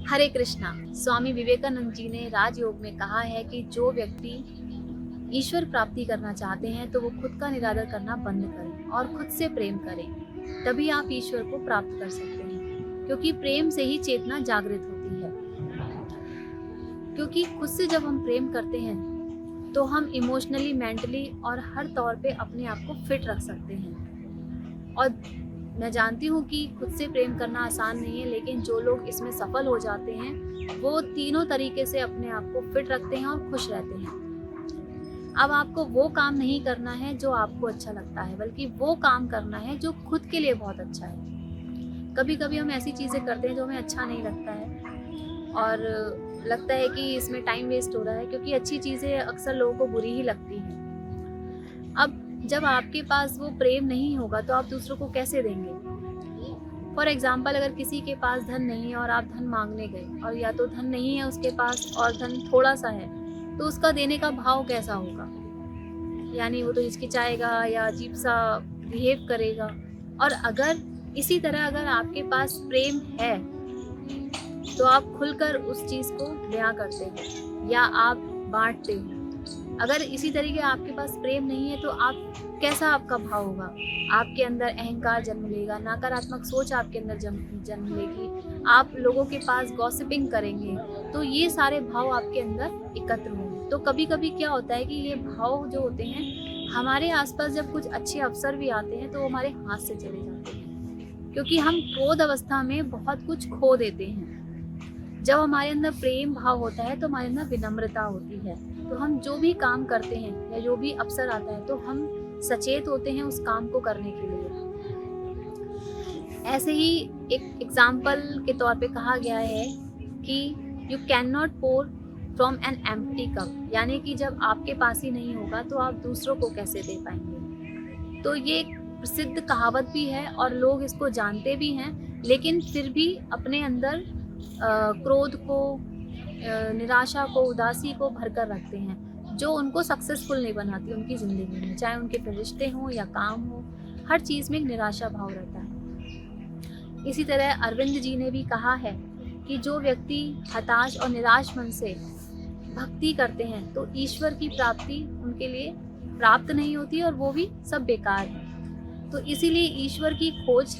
हरे कृष्णा। स्वामी विवेकानंद जी ने राजयोग में कहा है कि जो व्यक्ति ईश्वर प्राप्ति करना चाहते हैं तो वो खुद का निरादर करना बंद करें और खुद से प्रेम करें, तभी आप ईश्वर को प्राप्त कर सकते हैं। क्योंकि प्रेम से ही चेतना जागृत होती है। क्योंकि खुद से जब हम प्रेम करते हैं तो हम इमोशनली, मेंटली और हर तौर पे अपने आप को फिट रख सकते हैं। और मैं जानती हूँ कि खुद से प्रेम करना आसान नहीं है, लेकिन जो लोग इसमें सफल हो जाते हैं वो तीनों तरीके से अपने आप को फिट रखते हैं और खुश रहते हैं। अब आपको वो काम नहीं करना है जो आपको अच्छा लगता है, बल्कि वो काम करना है जो खुद के लिए बहुत अच्छा है। कभी कभी हम ऐसी चीज़ें करते हैं जो हमें अच्छा नहीं लगता है और लगता है कि इसमें टाइम वेस्ट हो रहा है, क्योंकि अच्छी चीज़ें अक्सर लोगों को बुरी ही लगती हैं। अब जब आपके पास वो प्रेम नहीं होगा तो आप दूसरों को कैसे देंगे? फॉर एग्जाम्पल, अगर किसी के पास धन नहीं है और आप धन मांगने गए और या तो धन नहीं है उसके पास और धन थोड़ा सा है, तो उसका देने का भाव कैसा होगा? यानी वो तो हिचकिचाएगा या अजीब सा बिहेव करेगा। और अगर इसी तरह अगर आपके पास प्रेम है तो आप खुलकर उस चीज़ को बयां करते हैं या आप बांटते हैं। अगर इसी तरीके आपके पास प्रेम नहीं है तो आप कैसा आपका भाव होगा? आपके अंदर अहंकार जन्म लेगा, नकारात्मक सोच आपके अंदर जन्म लेगी, आप लोगों के पास गॉसिपिंग करेंगे, तो ये सारे भाव आपके अंदर एकत्र होंगे। तो कभी कभी क्या होता है कि ये भाव जो होते हैं, हमारे आसपास जब कुछ अच्छे अवसर भी आते हैं तो वो हमारे हाथ से चले जाते हैं, क्योंकि हम क्रोध अवस्था में बहुत कुछ खो देते हैं। जब हमारे अंदर प्रेम भाव होता है तो हमारे अंदर विनम्रता होती है, तो हम जो भी काम करते हैं या जो भी अवसर आता है तो हम सचेत होते हैं उस काम को करने के लिए। ऐसे ही एक एग्जाम्पल के तौर पे कहा गया है कि you can not pour from an empty cup, यानी कि जब आपके पास ही नहीं होगा तो आप दूसरों को कैसे दे पाएंगे। तो ये एक प्रसिद्ध कहावत भी है और लोग इसको जानते भी हैं, लेकिन फिर भी अपने अंदर क्रोध को, निराशा को, उदासी को भरकर रखते हैं, जो उनको सक्सेसफुल नहीं बनाती उनकी ज़िंदगी में। चाहे उनके फिर रिश्ते हों या काम हो, हर चीज़ में एक निराशा भाव रहता है। इसी तरह अरविंद जी ने भी कहा है कि जो व्यक्ति हताश और निराश मन से भक्ति करते हैं तो ईश्वर की प्राप्ति उनके लिए प्राप्त नहीं होती और वो भी सब बेकार है। तो इसीलिए ईश्वर की खोज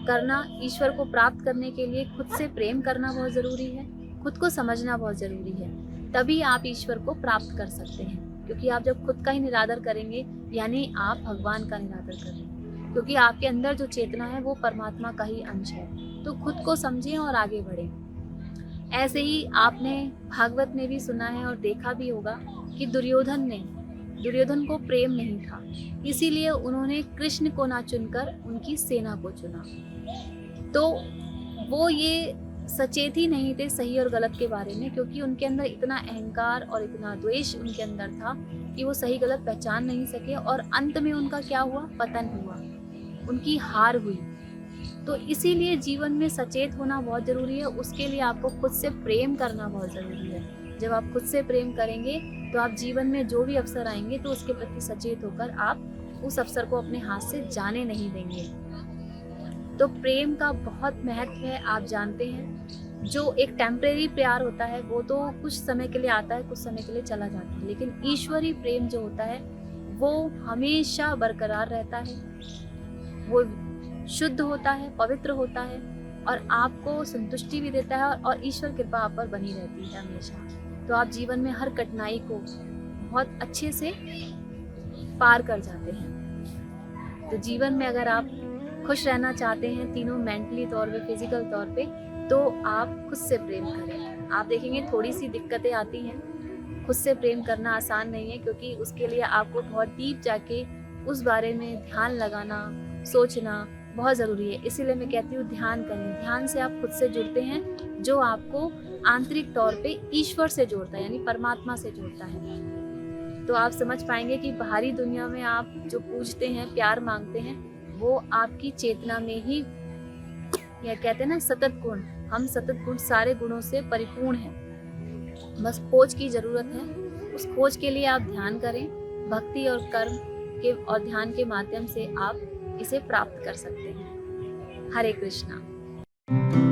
करना, ईश्वर को प्राप्त करने के लिए खुद से प्रेम करना बहुत ज़रूरी है, खुद को समझना बहुत ज़रूरी है, तभी आप ईश्वर को प्राप्त कर सकते हैं। क्योंकि आप जब खुद का ही निरादर करेंगे यानी आप भगवान का निरादर कर रहे हैं, क्योंकि आपके अंदर जो चेतना है वो परमात्मा का ही अंश है। तो खुद को समझें और आगे बढ़ें। ऐसे ही आपने भागवत में भी सुना है और देखा भी होगा कि दुर्योधन को प्रेम नहीं था, इसीलिए उन्होंने कृष्ण को ना चुनकर उनकी सेना को चुना। तो वो ये सचेत ही नहीं थे सही और गलत के बारे में, क्योंकि उनके अंदर इतना अहंकार और इतना द्वेष उनके अंदर था कि वो सही गलत पहचान नहीं सके और अंत में उनका क्या हुआ? पतन हुआ, उनकी हार हुई। तो इसीलिए जीवन में सचेत होना बहुत ज़रूरी है। उसके लिए आपको खुद से प्रेम करना बहुत ज़रूरी है। जब आप खुद से प्रेम करेंगे तो आप जीवन में जो भी अवसर आएंगे तो उसके प्रति सचेत होकर आप उस अवसर को अपने हाथ से जाने नहीं देंगे। तो प्रेम का बहुत महत्व है, आप जानते हैं। जो एक टेम्परेरी प्यार होता है वो तो कुछ समय के लिए आता है, कुछ समय के लिए चला जाता है, लेकिन ईश्वरीय प्रेम जो होता है वो हमेशा बरकरार रहता है, वो शुद्ध होता है, पवित्र होता है और आपको संतुष्टि भी देता है और ईश्वर कृपा आप पर बनी रहती है हमेशा। तो आप जीवन में हर कठिनाई को बहुत अच्छे से पार कर जाते हैं। तो जीवन में अगर आप खुश रहना चाहते हैं, तीनों मेंटली तौर पे, फिजिकल तौर पे, तो आप खुद से प्रेम करें। आप देखेंगे थोड़ी सी दिक्कतें आती हैं, खुद से प्रेम करना आसान नहीं है, क्योंकि उसके लिए आपको बहुत डीप जाके उस बारे में ध्यान लगाना, सोचना बहुत ज़रूरी है। इसीलिए मैं कहती हूँ ध्यान करें। ध्यान से आप खुद से जुड़ते हैं, जो आपको आंतरिक तौर पे ईश्वर से जोड़ता है, यानी परमात्मा से जोड़ता है। तो आप समझ पाएंगे कि बाहरी दुनिया में आप जो पूजते हैं, प्यार मांगते हैं, वो आपकी चेतना में ही, या कहते हैं ना सतत गुण, हम सतत गुण सारे गुणों से परिपूर्ण हैं, बस खोज की ज़रूरत है उस खोज के लिए आप ध्यान करें। भक्ति और कर्म के और ध्यान के माध्यम से आप इसे प्राप्त कर सकते हैं। हरे कृष्णा।